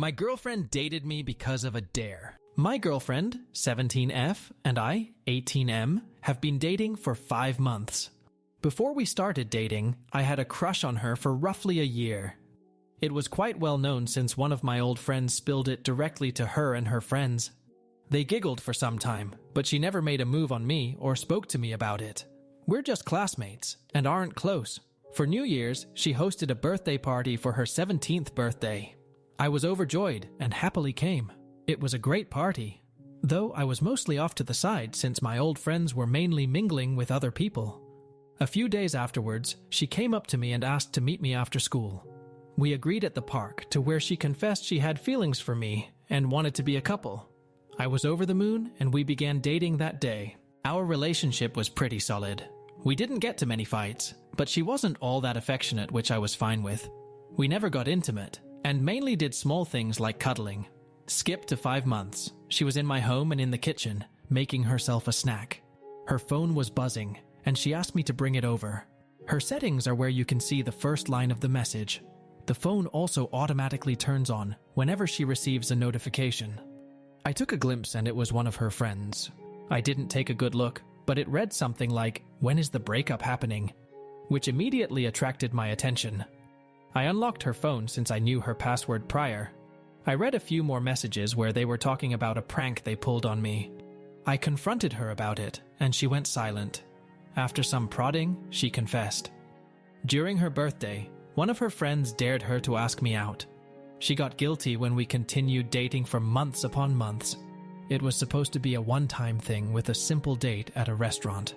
My girlfriend dated me because of a dare. My girlfriend, 17F, and I, 18M, have been dating for 5 months. Before we started dating, I had a crush on her for roughly a year. It was quite well known since one of my old friends spilled it directly to her and her friends. They giggled for some time, but she never made a move on me or spoke to me about it. We're just classmates and aren't close. For New Year's, she hosted a birthday party for her 17th birthday. I was overjoyed and happily came. It was a great party, though I was mostly off to the side since my old friends were mainly mingling with other people. A few days afterwards, she came up to me and asked to meet me after school. We agreed at the park, to where she confessed she had feelings for me and wanted to be a couple. I was over the moon and we began dating that day. Our relationship was pretty solid. We didn't get to many fights, but she wasn't all that affectionate, which I was fine with. We never got intimate, and mainly did small things like cuddling. Skip to 5 months. She was in my home and in the kitchen, making herself a snack. Her phone was buzzing, and she asked me to bring it over. Her settings are where you can see the first line of the message. The phone also automatically turns on whenever she receives a notification. I took a glimpse and it was one of her friends. I didn't take a good look, but it read something like, "When is the breakup happening?" which immediately attracted my attention. I unlocked her phone since I knew her password prior. I read a few more messages where they were talking about a prank they pulled on me. I confronted her about it, and she went silent. After some prodding, she confessed. During her birthday, one of her friends dared her to ask me out. She got guilty when we continued dating for months upon months. It was supposed to be a one-time thing with a simple date at a restaurant.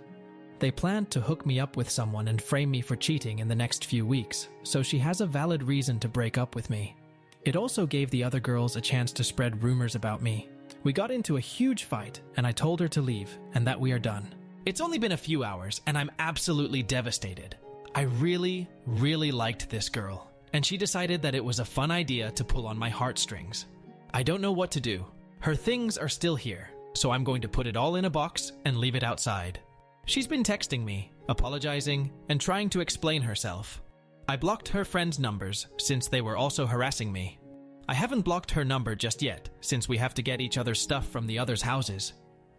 They planned to hook me up with someone and frame me for cheating in the next few weeks, so she has a valid reason to break up with me. It also gave the other girls a chance to spread rumors about me. We got into a huge fight, and I told her to leave, and that we are done. It's only been a few hours, and I'm absolutely devastated. I really, really liked this girl, and she decided that it was a fun idea to pull on my heartstrings. I don't know what to do. Her things are still here, so I'm going to put it all in a box and leave it outside. She's been texting me, apologizing, and trying to explain herself. I blocked her friends' numbers since they were also harassing me. I haven't blocked her number just yet, since we have to get each other's stuff from the others' houses.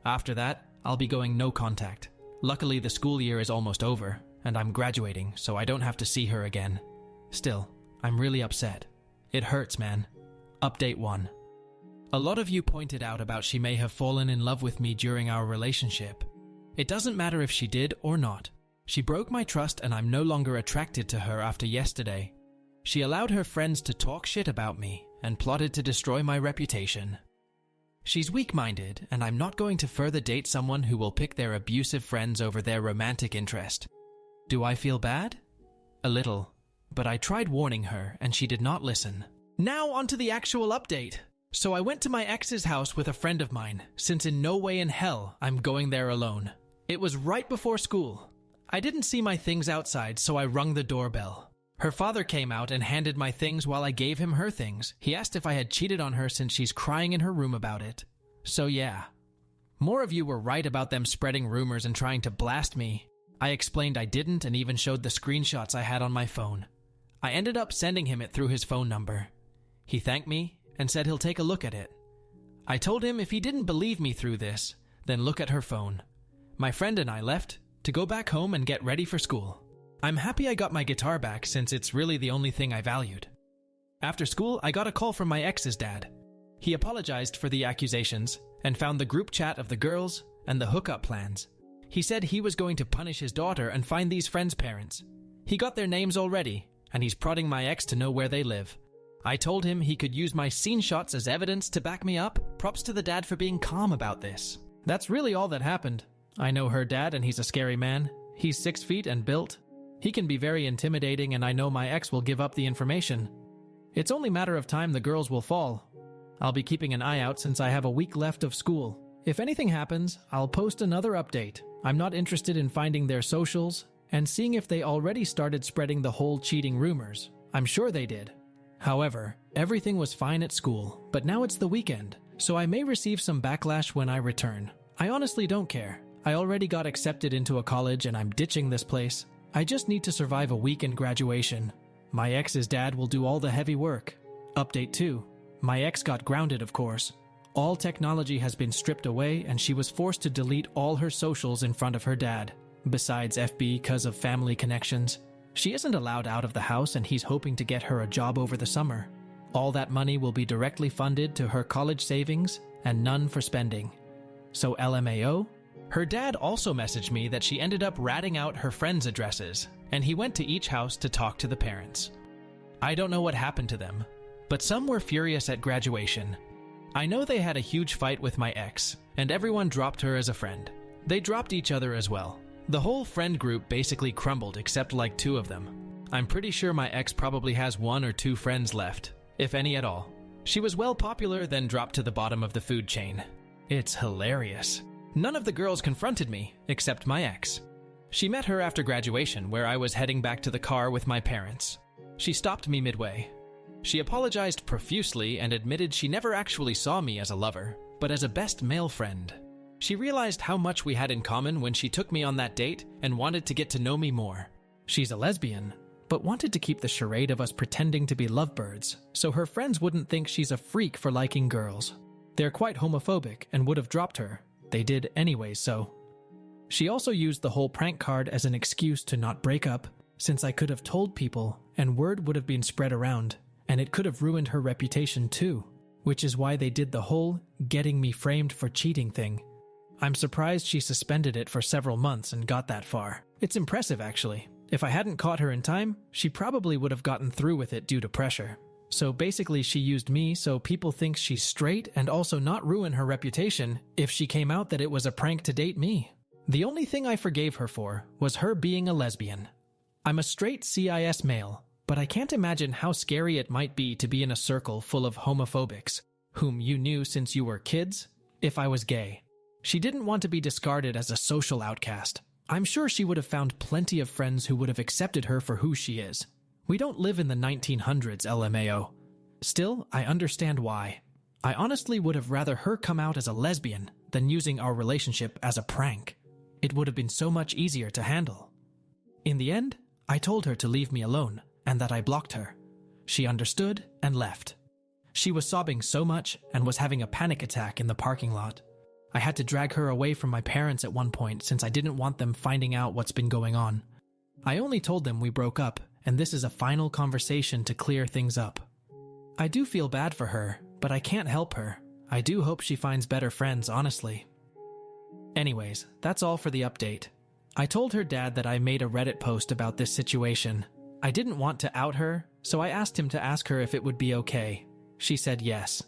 After that, I'll be going no contact. Luckily, the school year is almost over, and I'm graduating, so I don't have to see her again. Still, I'm really upset. It hurts, man. Update 1. A lot of you pointed out about she may have fallen in love with me during our relationship. It doesn't matter if she did or not. She broke my trust and I'm no longer attracted to her after yesterday. She allowed her friends to talk shit about me and plotted to destroy my reputation. She's weak-minded, and I'm not going to further date someone who will pick their abusive friends over their romantic interest. Do I feel bad? A little, but I tried warning her and she did not listen. Now onto the actual update. So I went to my ex's house with a friend of mine, since in no way in hell I'm going there alone. It was right before school. I didn't see my things outside, so I rung the doorbell. Her father came out and handed my things while I gave him her things. He asked if I had cheated on her since she's crying in her room about it. So yeah. More of you were right about them spreading rumors and trying to blast me. I explained I didn't and even showed the screenshots I had on my phone. I ended up sending him it through his phone number. He thanked me and said he'll take a look at it. I told him if he didn't believe me through this, then look at her phone. My friend and I left to go back home and get ready for school. I'm happy I got my guitar back since it's really the only thing I valued. After school, I got a call from my ex's dad. He apologized for the accusations and found the group chat of the girls and the hookup plans. He said he was going to punish his daughter and find these friends' parents. He got their names already, and he's prodding my ex to know where they live. I told him he could use my scene shots as evidence to back me up. Props to the dad for being calm about this. That's really all that happened. I know her dad and he's a scary man. He's 6 feet and built. He can be very intimidating and I know my ex will give up the information. It's only a matter of time the girls will fall. I'll be keeping an eye out since I have a week left of school. If anything happens, I'll post another update. I'm not interested in finding their socials and seeing if they already started spreading the whole cheating rumors. I'm sure they did. However, everything was fine at school, but now it's the weekend, so I may receive some backlash when I return. I honestly don't care. I already got accepted into a college and I'm ditching this place. I just need to survive a week in graduation. My ex's dad will do all the heavy work. Update 2. My ex got grounded, of course. All technology has been stripped away, and she was forced to delete all her socials in front of her dad. Besides FB because of family connections. She isn't allowed out of the house, and he's hoping to get her a job over the summer. All that money will be directly funded to her college savings and none for spending. So LMAO? Her dad also messaged me that she ended up ratting out her friends' addresses, and he went to each house to talk to the parents. I don't know what happened to them, but some were furious at graduation. I know they had a huge fight with my ex, and everyone dropped her as a friend. They dropped each other as well. The whole friend group basically crumbled except like 2 of them. I'm pretty sure my ex probably has 1 or 2 friends left, if any at all. She was well popular, then dropped to the bottom of the food chain. It's hilarious. None of the girls confronted me, except my ex. She met her after graduation, where I was heading back to the car with my parents. She stopped me midway. She apologized profusely and admitted she never actually saw me as a lover, but as a best male friend. She realized how much we had in common when she took me on that date and wanted to get to know me more. She's a lesbian, but wanted to keep the charade of us pretending to be lovebirds, so her friends wouldn't think she's a freak for liking girls. They're quite homophobic and would have dropped her. They did anyways, so. She also used the whole prank card as an excuse to not break up, since I could have told people and word would have been spread around, and it could have ruined her reputation too, which is why they did the whole getting me framed for cheating thing. I'm surprised she suspended it for several months and got that far. It's impressive, actually. If I hadn't caught her in time, she probably would have gotten through with it due to pressure. So basically she used me so people think she's straight and also not ruin her reputation if she came out that it was a prank to date me. The only thing I forgave her for was her being a lesbian. I'm a straight cis male, but I can't imagine how scary it might be to be in a circle full of homophobics, whom you knew since you were kids, if I was gay. She didn't want to be discarded as a social outcast. I'm sure she would have found plenty of friends who would have accepted her for who she is. We don't live in the 1900s, LMAO. Still, I understand why. I honestly would have rather her come out as a lesbian than using our relationship as a prank. It would have been so much easier to handle. In the end, I told her to leave me alone and that I blocked her. She understood and left. She was sobbing so much and was having a panic attack in the parking lot. I had to drag her away from my parents at one point since I didn't want them finding out what's been going on. I only told them we broke up, and this is a final conversation to clear things up. I do feel bad for her, but I can't help her. I do hope she finds better friends, honestly. Anyways, that's all for the update. I told her dad that I made a Reddit post about this situation. I didn't want to out her, so I asked him to ask her if it would be okay. She said yes.